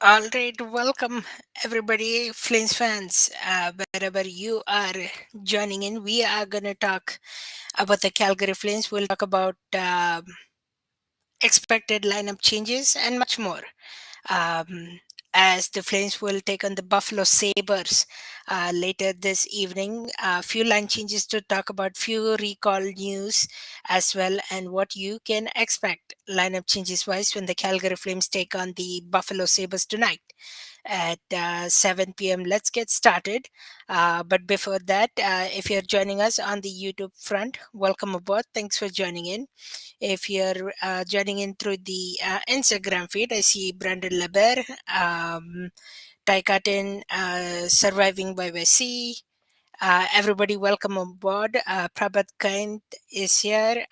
All right, welcome everybody, Flames fans, wherever you are joining in. We are going to talk about the Calgary Flames. We'll talk about expected lineup changes and much more. Um, as the Flames will take on the Buffalo Sabres later this evening. A few line changes to talk about, few recall news as well, and what you can expect lineup changes wise when the Calgary Flames take on the Buffalo Sabres tonight at 7 p.m. Let's get started. But before that, if you're joining us on the YouTube front, welcome aboard. Thanks for joining in. If you're joining in through the Instagram feed, I see Brandon Leber, Taikatin, Surviving by Sea. Everybody, welcome aboard. Prabhat Kind is here.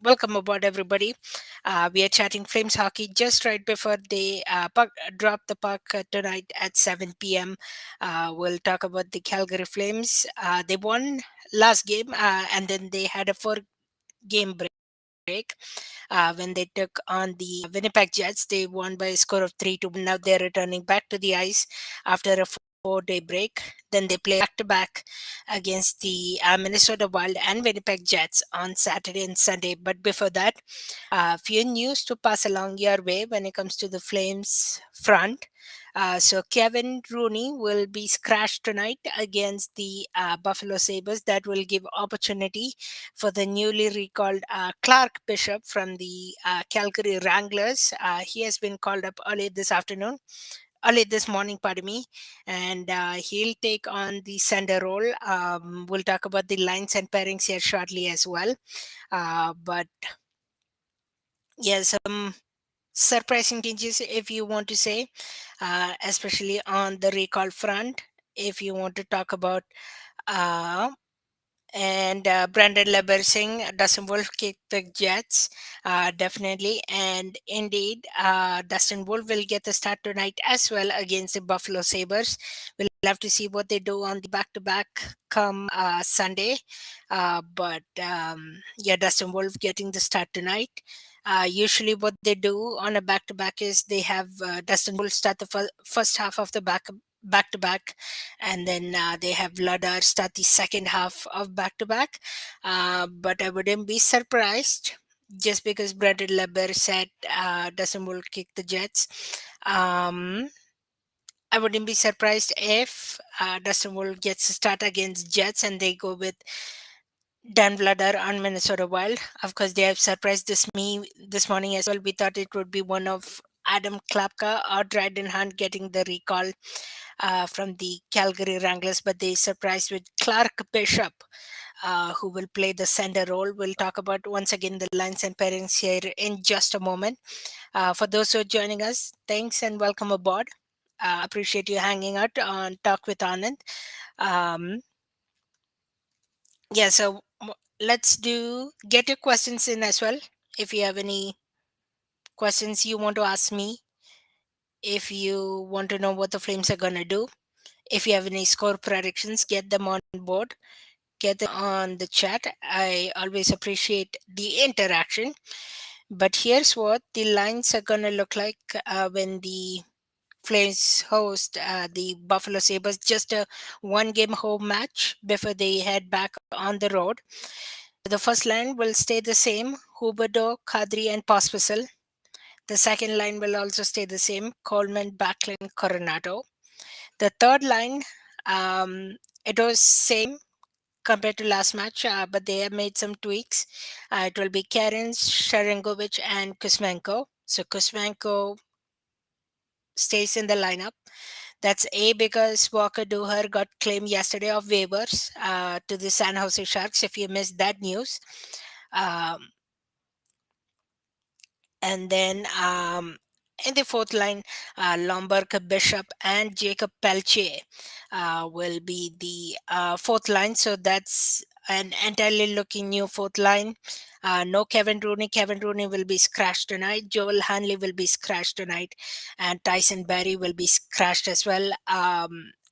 Welcome aboard, everybody. We are chatting Flames hockey just right before they drop the puck tonight at 7 p.m. We'll talk about the Calgary Flames. They won last game and then they had a four-game break when they took on the Winnipeg Jets. They won by a score of 3-1. Now they're returning back to the ice after a 4-day break. Then they play back to back against the Minnesota Wild and Winnipeg Jets on Saturday and Sunday. But before that, few news to pass along your way when it comes to the Flames front. So Kevin Rooney will be scratched tonight against the Buffalo Sabres. That will give opportunity for the newly recalled Clark Bishop from the Calgary Wranglers. He has been called up early this morning, pardon me, and he'll take on the center role. We'll talk about the lines and pairings here shortly as well. But yes, some surprising changes, if you want to say, especially on the recall front. If you want to talk about uh, and Brandon Leber saying Dustin Wolf kick the Jets, definitely. And indeed, Dustin Wolf will get the start tonight as well against the Buffalo Sabres. We'll have to see what they do on the back to back come Sunday. But yeah, Dustin Wolf getting the start tonight. Usually, what they do on a back to back is they have Dustin Wolf start the first half of the back to back, and then they have Vladar start the second half of back to back. But I wouldn't be surprised just because Brandon Leber said Dustin will kick the Jets. Um, I wouldn't be surprised if Dustin Wool gets to start against Jets and they go with Dan Vladar on Minnesota Wild. Of course, they have surprised me this morning as well. We thought it would be one of Adam Klapka or Dryden Hunt getting the recall from the Calgary Wranglers, but they surprised with Clark Bishop, who will play the center role. We'll talk about once again the lines and pairings here in just a moment. For those who are joining us, thanks and welcome aboard. Appreciate you hanging out on Talk with Anand. Um, yeah, so let's do get your questions in as well. If you have any questions you want to ask me, if you want to know what the Flames are gonna do, if you have any score predictions, get them on board, get them on the chat. I always appreciate the interaction. But here's what the lines are gonna look like when the Flames host the Buffalo Sabres. Just a one game home match before they head back on the road. The first line will stay the same: Huberdeau, Kadri, and Pospisil. The second line will also stay the same: Coleman, Backlund, Coronado. The third line, it was same compared to last match, but they have made some tweaks. It will be Karens, Sharangovich, and Kuzmenko. So Kuzmenko stays in the lineup. That's A because Walker Duher got claimed yesterday of waivers to the San Jose Sharks. If you missed that news, um, and then in the fourth line, Lomberg, Bishop, and Jacob Pelche will be the fourth line. So that's an entirely looking new fourth line. No Kevin Rooney. Kevin Rooney will be scratched tonight. Joel Hanley will be scratched tonight. And Tyson Berry will be scratched as well.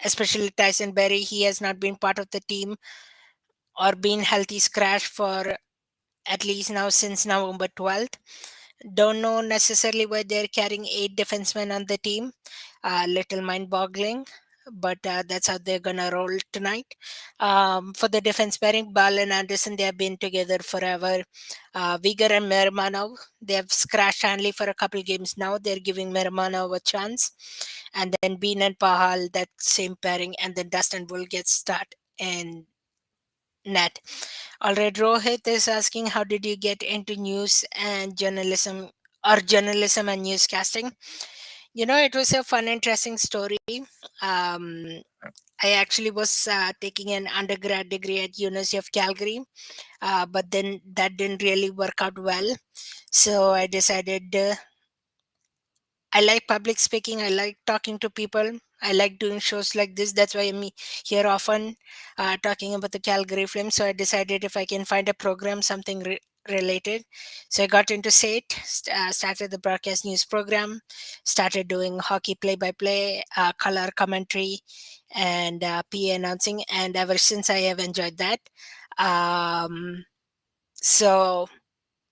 Especially Tyson Berry. He has not been part of the team or been healthy scratch for at least now since November 12th. Don't know necessarily why they're carrying 8 defensemen on the team. Little mind boggling, but that's how they're gonna roll tonight. For the defense pairing, Ball and Anderson, they have been together forever. Vigar and Mermanov, they have scratched Hanley for a couple games now. They're giving Mermanov a chance. And then Bean and Pahal, that same pairing. And then Dustin will get start and net. All right, Rohit is asking, how did you get into news and journalism or journalism and newscasting? It was a fun, interesting story. Um, I actually was taking an undergrad degree at University of Calgary, but then that didn't really work out well. So I decided I like public speaking. I like talking to people. I like doing shows like this. That's why I'm here often talking about the Calgary film. So I decided if I can find a program, something related. So I got into SAT, started the broadcast news program, started doing hockey play by play, color commentary, and PA announcing. And ever since I have enjoyed that. Um, so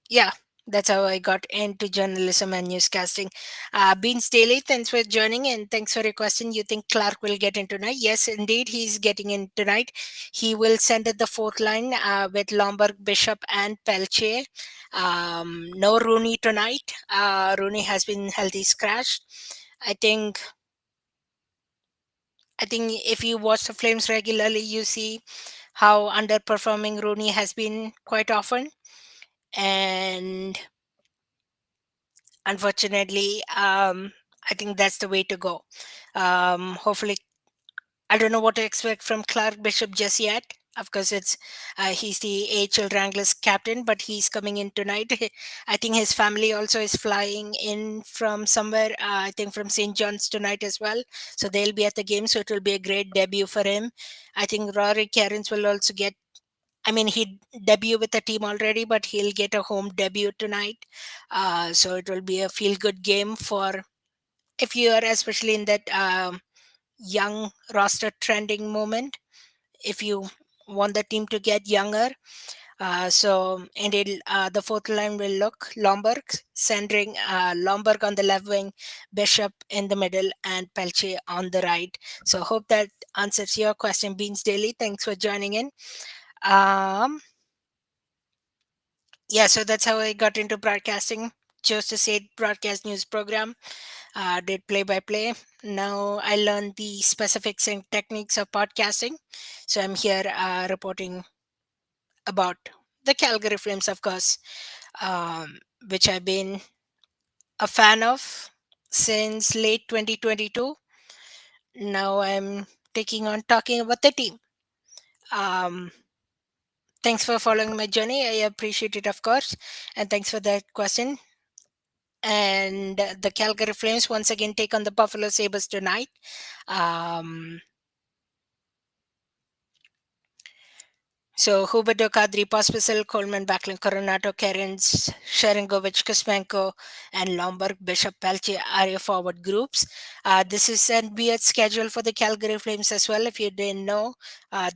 yeah, that's how I got into journalism and newscasting. Beans Daily, thanks for joining and thanks for your question. You think Clark will get in tonight? Yes, indeed, he's getting in tonight. He will send at the fourth line with Lomberg, Bishop, and Pelche. No Rooney tonight. Rooney has been healthy scratched. I think. I think if you watch the Flames regularly, you see how underperforming Rooney has been quite often, and unfortunately, I think that's the way to go. Hopefully, I don't know what to expect from Clark Bishop just yet. Of course, he's the AHL Wranglers captain, but he's coming in tonight. I think his family also is flying in from somewhere. I think from St. John's tonight as well. So they'll be at the game. So it will be a great debut for him. I think Rory Cairns will also get. I mean, he debut with the team already, but he'll get a home debut tonight. So it will be a feel good game for if you are especially in that young roster trending moment. If you want the team to get younger, the fourth line will look Lomberg, centering Lomberg on the left wing, Bishop in the middle, and Pelche on the right. So hope that answers your question, Beans Daily. Thanks for joining in. Um, yeah, so that's how I got into broadcasting. Chose to say broadcast news program, did play by play. Now I learned the specifics and techniques of podcasting. So I'm here reporting about the Calgary Flames, of course, which I've been a fan of since late 2022. Now I'm taking on talking about the team. Um, Thanks for following my journey. I appreciate it, of course. And thanks for that question. And the Calgary Flames once again take on the Buffalo Sabres tonight. Um, So Huberto Kadri, Pospisil, Coleman, Backlund, Coronato, Kerins, Sharangovich, Kuzmenko, and Lomberg, Bishop, Pelche are your forward groups. This is a weird schedule for the Calgary Flames as well. If you didn't know,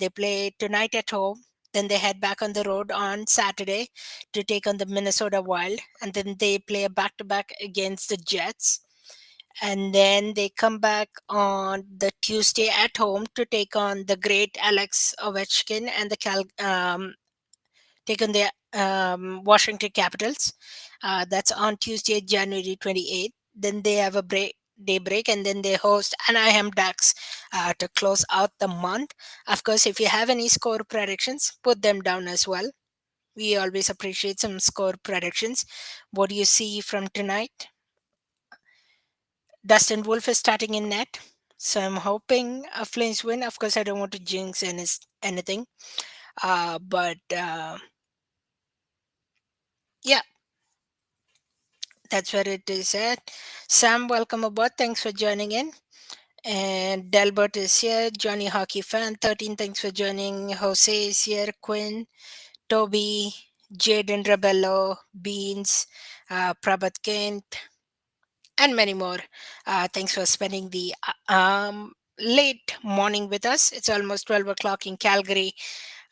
they play tonight at home. Then they head back on the road on Saturday to take on the Minnesota Wild. And then they play a back to back against the Jets, and then they come back on the Tuesday at home to take on the great Alex Ovechkin and take on the Washington Capitals. That's on Tuesday, January 28th. Then they have a day break, and then they host Anaheim Ducks to close out the month. Of course, if you have any score predictions, put them down as well. We always appreciate some score predictions. What do you see from tonight? Dustin Wolf is starting in net. So I'm hoping a Flames win. Of course, I don't want to jinx anything. But yeah, that's where it is at. Sam, welcome aboard. Thanks for joining in. And Delbert is here. Johnny Hockey Fan 13. Thanks for joining. Jose is here. Quinn, Toby, Jaden Rebello, Beans, Prabhat Kent, and many more. Thanks for spending the late morning with us. It's almost 12 o'clock in Calgary.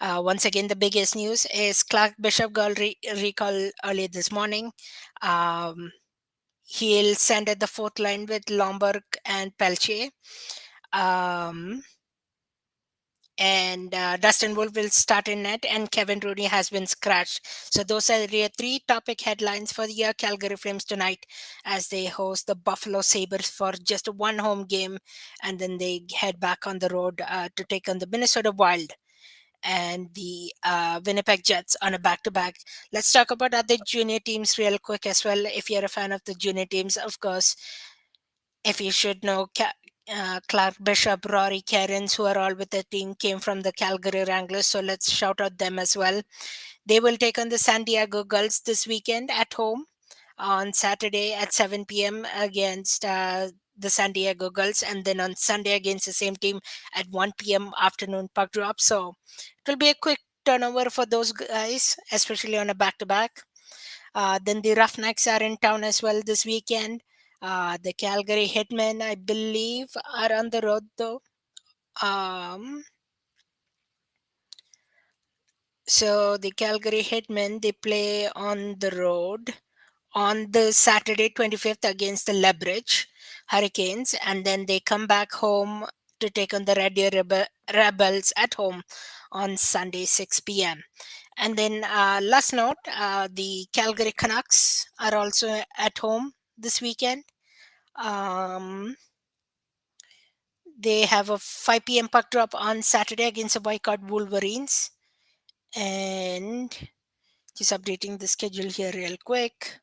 Once again, the biggest news is Clark Bishop got recall early this morning. Um, he'll send at the fourth line with Lomberg and Pelche. Um, and Dustin Wolf will start in net, and Kevin Rooney has been scratched. So those are the three topic headlines for the Calgary Flames tonight as they host the Buffalo Sabres for just one home game, and then they head back on the road to take on the Minnesota Wild and the Winnipeg Jets on a back-to-back. Let's talk about other junior teams real quick as well. If you're a fan of the junior teams, of course, if you should know, Clark Bishop, Rory Cairns, who are all with the team, came from the Calgary Wranglers. So let's shout out them as well. They will take on the San Diego Gulls this weekend at home on Saturday at 7 p.m. against the San Diego Gulls, and then on Sunday against the same team at 1 p.m. afternoon puck drop. So it will be a quick turnover for those guys, especially on a back to back. Then the Roughnecks are in town as well this weekend. The Calgary Hitmen, I believe, are on the road though. Um, so the Calgary Hitmen they play on the road on the Saturday 25th against the Lebridge Hurricanes, and then they come back home to take on the Red Deer Rebels at home on Sunday 6 p.m. And then last note, the Calgary Canucks are also at home this weekend. Um, they have a 5 p.m. puck drop on Saturday against the Boycott Wolverines. And just updating the schedule here real quick.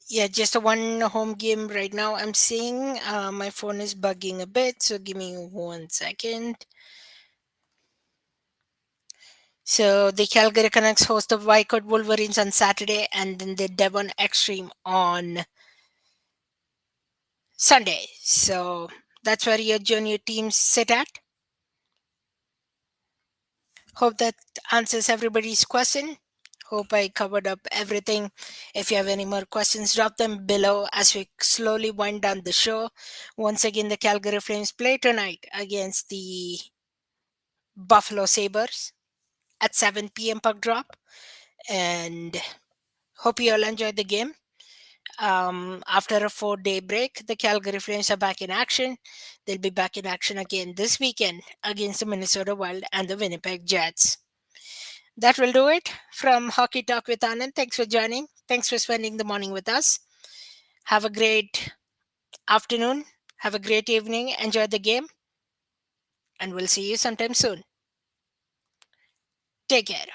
Yeah, just a one home game right now. I'm seeing my phone is bugging a bit, so give me 1 second. So the Calgary Canucks host the Boycott Wolverines on Saturday, and then the Devon Extreme on Sunday. So that's where your junior teams sit at. Hope that answers everybody's question. Hope I covered up everything. If you have any more questions, drop them below as we slowly wind down the show. Once again, the Calgary Flames play tonight against the Buffalo Sabres at 7 p.m. puck drop. And hope you all enjoyed the game. After a 4 day break, the Calgary Flames are back in action. They'll be back in action again this weekend against the Minnesota Wild and the Winnipeg Jets. That will do it from Hockey Talk with Anand. Thanks for joining. Thanks for spending the morning with us. Have a great afternoon. Have a great evening. Enjoy the game. And we'll see you sometime soon. Take care.